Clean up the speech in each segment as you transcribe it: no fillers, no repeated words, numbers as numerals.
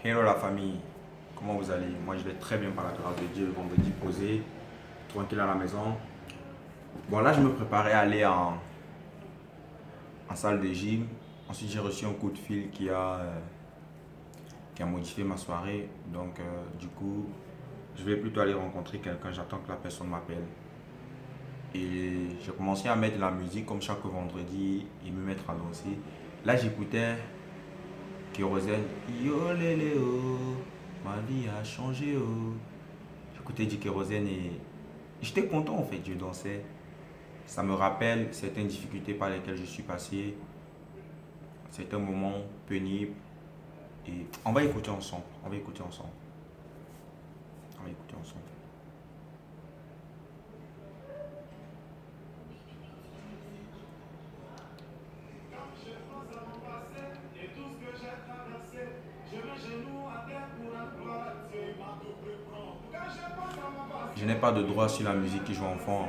Hello la famille, comment vous allez? Moi je vais très bien par la grâce de Dieu, le vendredi posé, tranquille à la maison. Bon là je me préparais à aller en salle de gym. Ensuite j'ai reçu un coup de fil qui a modifié ma soirée. Donc du coup je vais plutôt aller rencontrer quelqu'un, j'attends que la personne m'appelle. Et j'ai commencé à mettre de la musique comme chaque vendredi et me mettre à danser. Là j'écoutais Kérosène, yo lélé oh, ma vie a changé oh. J'écoutais du Kérosène et j'étais content en fait, je dansais. Ça me rappelle certaines difficultés par lesquelles je suis passé, certains moments pénibles. Et on va écouter ensemble, on va écouter ensemble, on va écouter ensemble. Je n'ai pas de droit sur la musique qui joue en fond.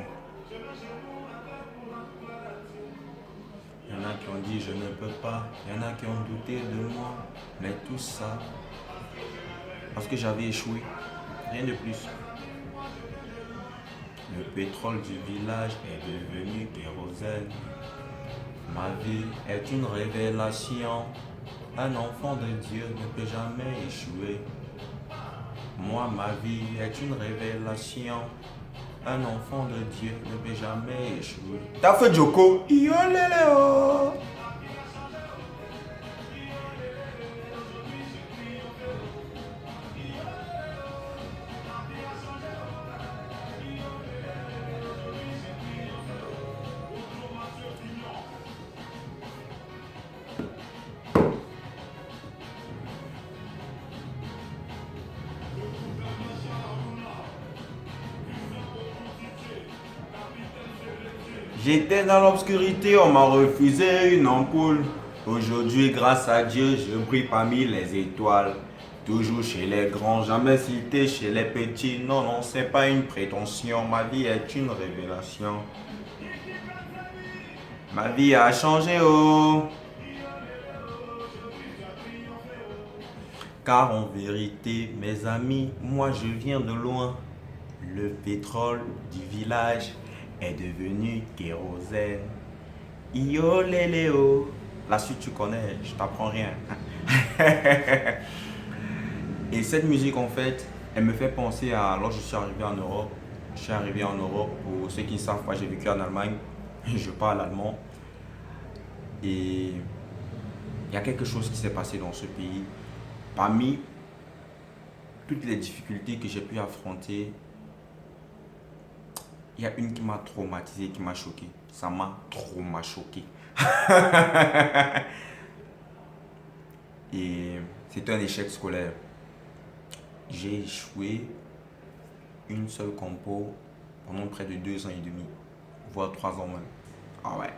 Il y en a qui ont dit je ne peux pas, il y en a qui ont douté de moi, mais tout ça parce que j'avais échoué, rien de plus. Le pétrole du village est devenu kérosène. Ma vie est une révélation. Un enfant de Dieu ne peut jamais échouer. Moi, ma vie est une révélation. Un enfant de Dieu ne peut jamais échouer. T'as fait Joko? Yoléléo. J'étais dans l'obscurité, on m'a refusé une ampoule. Aujourd'hui, grâce à Dieu, je brille parmi les étoiles. Toujours chez les grands, jamais cité chez les petits. Non, non, c'est pas une prétention. Ma vie est une révélation. Ma vie a changé, oh. Car en vérité, mes amis, moi je viens de loin. Le pétrole du village est devenu kérosène. Yo léléo. La suite tu connais, je t'apprends rien. Et cette musique en fait, elle me fait penser à lorsque je suis arrivé en Europe. Je suis arrivé en Europe, pour ceux qui ne savent pas, j'ai vécu en Allemagne. Je parle allemand. Et il y a quelque chose qui s'est passé dans ce pays. Parmi toutes les difficultés que j'ai pu affronter, il y a une qui m'a traumatisé, qui m'a choqué. Ça m'a choqué. Et c'est un échec scolaire. J'ai échoué une seule compo pendant près de 2 ans et demi, voire 3 ans même. Ah ouais.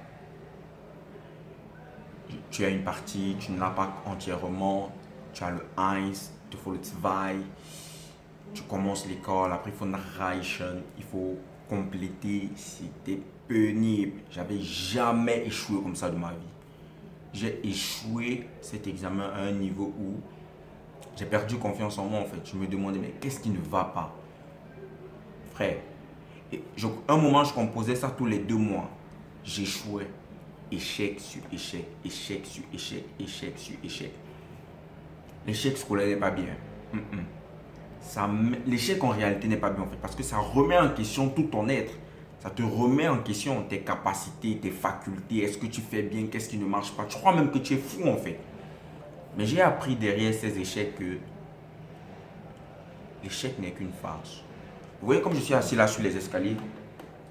Tu as une partie, tu ne l'as pas entièrement. Tu as le 1, il te faut le 2. Tu commences l'école, après il faut narration, il faut compléter. C'était pénible. J'avais jamais échoué comme ça de ma vie. J'ai échoué cet examen à un niveau où j'ai perdu confiance en moi en fait. Je me demandais mais qu'est-ce qui ne va pas? Frère, un moment je composais ça tous les 2 mois. J'échouais. Échec sur échec, échec sur échec, échec sur échec. L'échec scolaire n'est pas bien. L'échec en réalité n'est pas bien en fait parce que ça remet en question tout ton être. Ça te remet en question tes capacités, tes facultés. Est-ce que tu fais bien? Qu'est-ce qui ne marche pas? Tu crois même que tu es fou en fait. Mais j'ai appris derrière ces échecs que l'échec n'est qu'une farce. Vous voyez comme je suis assis là sur les escaliers.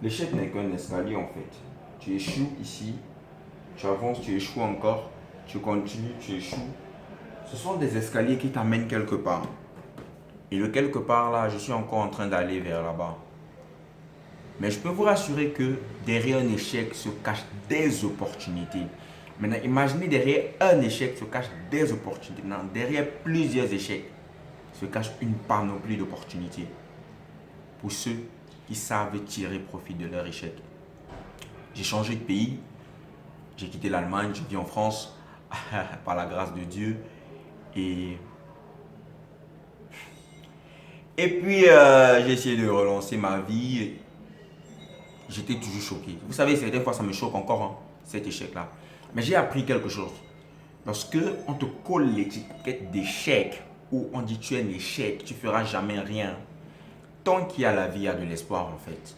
L'échec n'est qu'un escalier en fait. Tu échoues ici, tu avances, tu échoues encore, tu continues, tu échoues. Ce sont des escaliers qui t'amènent quelque part. Et le quelque part là, je suis encore en train d'aller vers là-bas. Mais je peux vous rassurer que derrière un échec se cachent des opportunités. Maintenant, imaginez derrière un échec se cachent des opportunités. Non, derrière plusieurs échecs se cache une panoplie d'opportunités pour ceux qui savent tirer profit de leur échec. J'ai changé de pays, j'ai quitté l'Allemagne, je vis en France par la grâce de Dieu et Et puis, j'ai essayé de relancer ma vie. J'étais toujours choqué. Vous savez, certaines fois, ça me choque encore, hein, cet échec-là. Mais j'ai appris quelque chose. Lorsque on te colle l'étiquette d'échec, ou on dit tu es un échec, tu ne feras jamais rien. Tant qu'il y a la vie, il y a de l'espoir en fait.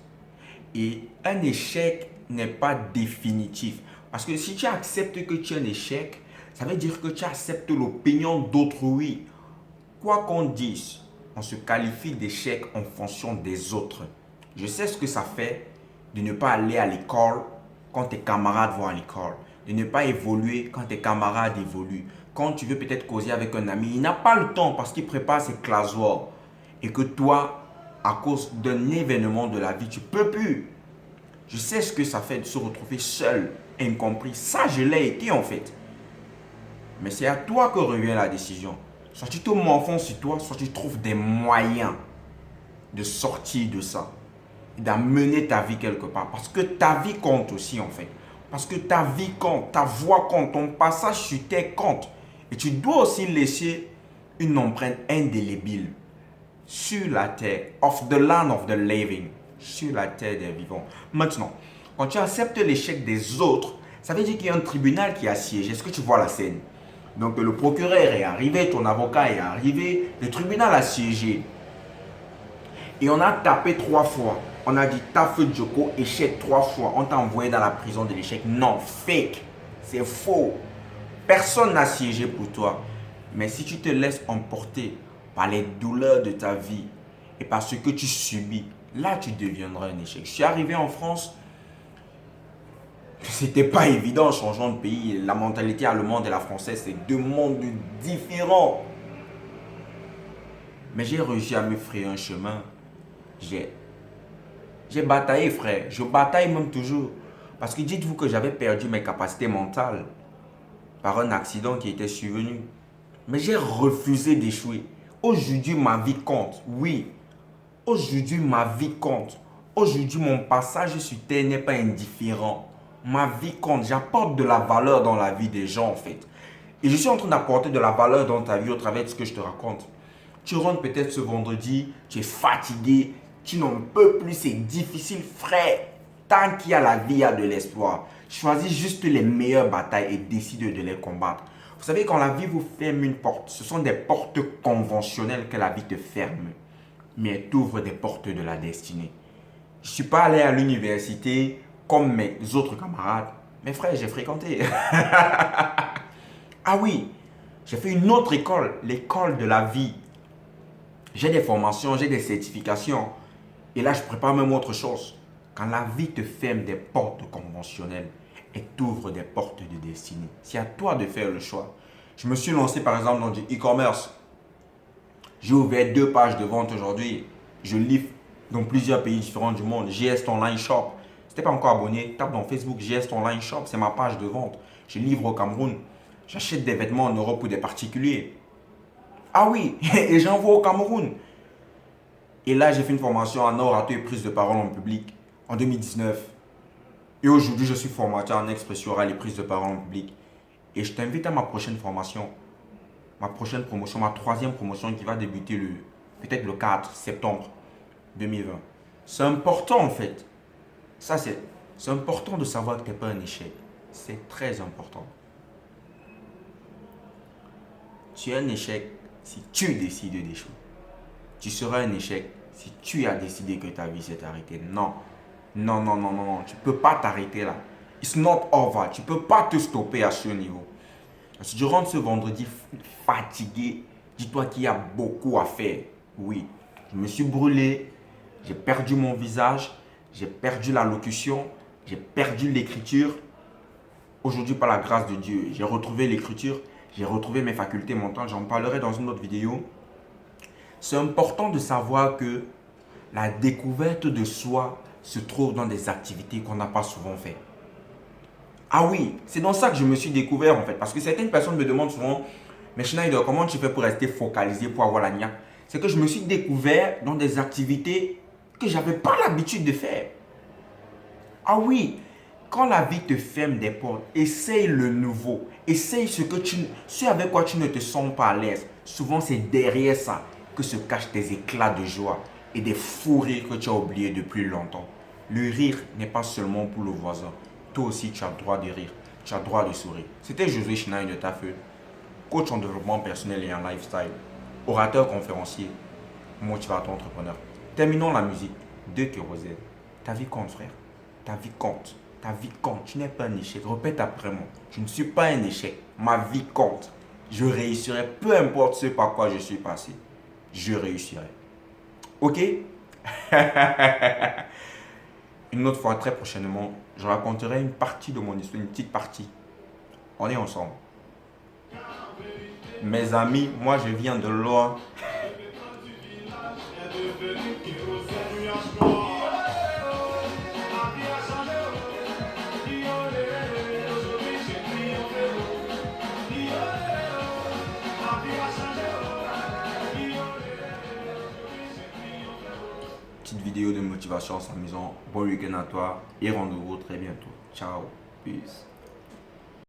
Et un échec n'est pas définitif. Parce que si tu acceptes que tu es un échec, ça veut dire que tu acceptes l'opinion d'autrui. Quoi qu'on dise, on se qualifie d'échec en fonction des autres. Je sais ce que ça fait de ne pas aller à l'école quand tes camarades vont à l'école. De ne pas évoluer quand tes camarades évoluent. Quand tu veux peut-être causer avec un ami, il n'a pas le temps parce qu'il prépare ses classes-work. Et que toi, à cause d'un événement de la vie, tu ne peux plus. Je sais ce que ça fait de se retrouver seul, incompris. Ça, je l'ai été en fait. Mais c'est à toi que revient la décision. Soit tu te morfonds sur toi, soit tu trouves des moyens de sortir de ça. D'amener ta vie quelque part. Parce que ta vie compte aussi en fait. Parce que ta vie compte, ta voix compte, ton passage sur terre compte. Et tu dois aussi laisser une empreinte indélébile sur la terre, of the land of the living, sur la terre des vivants. Maintenant, quand tu acceptes l'échec des autres, ça veut dire qu'il y a un tribunal qui a siégé. Est-ce que tu vois la scène? Donc le procureur est arrivé, ton avocat est arrivé, le tribunal a siégé. Et on a tapé 3 fois. On a dit Taf Djoko, échec 3 fois. On t'a envoyé dans la prison de l'échec. Non, fake. C'est faux. Personne n'a siégé pour toi. Mais si tu te laisses emporter par les douleurs de ta vie et par ce que tu subis, là tu deviendras un échec. Je suis arrivé en France. C'était pas évident, changeant de pays. La mentalité allemande et la française, c'est 2 mondes différents. Mais j'ai réussi à me frayer un chemin. J'ai bataillé, frère. Je bataille même toujours. Parce que dites-vous que j'avais perdu mes capacités mentales par un accident qui était survenu. Mais j'ai refusé d'échouer. Aujourd'hui, ma vie compte. Oui. Aujourd'hui, ma vie compte. Aujourd'hui, mon passage sur terre n'est pas indifférent. Ma vie compte. J'apporte de la valeur dans la vie des gens, en fait. Et je suis en train d'apporter de la valeur dans ta vie au travers de ce que je te raconte. Tu rentres peut-être ce vendredi, tu es fatigué, tu n'en peux plus, c'est difficile, frère. Tant qu'il y a la vie, il y a de l'espoir. Choisis juste les meilleures batailles et décide de les combattre. Vous savez, quand la vie vous ferme une porte, ce sont des portes conventionnelles que la vie te ferme. Mais elle t'ouvre des portes de la destinée. Je ne suis pas allé à l'université comme mes autres camarades. Mais frère, j'ai fréquenté. Ah oui, j'ai fait une autre école, l'école de la vie. J'ai des formations, j'ai des certifications. Et là, je prépare même autre chose. Quand la vie te ferme des portes conventionnelles, elle t'ouvre des portes de destinée. C'est à toi de faire le choix. Je me suis lancé par exemple dans du e-commerce. J'ai ouvert 2 pages de vente aujourd'hui. Je livre dans plusieurs pays différents du monde. GS Online Shop. Si tu n'es pas encore abonné, tape dans Facebook GS Online Shop. C'est ma page de vente. Je livre au Cameroun. J'achète des vêtements en Europe pour des particuliers. Ah oui, et j'envoie au Cameroun. Et là, j'ai fait une formation en oratoire et prise de parole en public en 2019. Et aujourd'hui, je suis formateur en expression orale et prise de parole en public. Et je t'invite à ma prochaine formation, ma prochaine promotion, ma 3e promotion qui va débuter peut-être le 4 septembre 2020. C'est important en fait. C'est important de savoir que tu n'es pas un échec. C'est très important. Tu es un échec si tu décides d'échouer. Tu seras un échec si tu as décidé que ta vie s'est arrêtée. Non. Non, non, non, non, non. Tu ne peux pas t'arrêter là. It's not over. Tu ne peux pas te stopper à ce niveau. Si tu rentres ce vendredi fatigué, dis-toi qu'il y a beaucoup à faire. Oui, je me suis brûlé, j'ai perdu mon visage, j'ai perdu la locution, j'ai perdu l'écriture. Aujourd'hui, par la grâce de Dieu, j'ai retrouvé l'écriture, j'ai retrouvé mes facultés mentales. J'en parlerai dans une autre vidéo. C'est important de savoir que la découverte de soi se trouve dans des activités qu'on n'a pas souvent fait. Ah oui, c'est dans ça que je me suis découvert en fait. Parce que certaines personnes me demandent souvent, mais Schneider, comment tu fais pour rester focalisé, pour avoir la niaque? C'est que je me suis découvert dans des activités que je n'avais pas l'habitude de faire. Ah oui, quand la vie te ferme des portes, essaye le nouveau. Essaye ce avec quoi tu ne te sens pas à l'aise. Souvent, c'est derrière ça que se cachent des éclats de joie et des fous rires que tu as oubliés depuis longtemps. Le rire n'est pas seulement pour le voisin. Toi aussi, tu as le droit de rire. Tu as le droit de sourire. C'était Josué Chinaï de Tafeu, coach en développement personnel et en lifestyle, orateur conférencier, motivateur entrepreneur. Terminons la musique de Kérosène. Ta vie compte, frère. Ta vie compte. Ta vie compte. Tu n'es pas un échec. Répète après moi. Je ne suis pas un échec. Ma vie compte. Je réussirai peu importe ce par quoi je suis passé. Je réussirai. Ok? Une autre fois, très prochainement, je raconterai une partie de mon histoire, une petite partie. On est ensemble. Mes amis, moi je viens de loin. Petite vidéo de motivation en s'amusant. Bon week-end à toi et rendez-vous très bientôt. Ciao. Peace.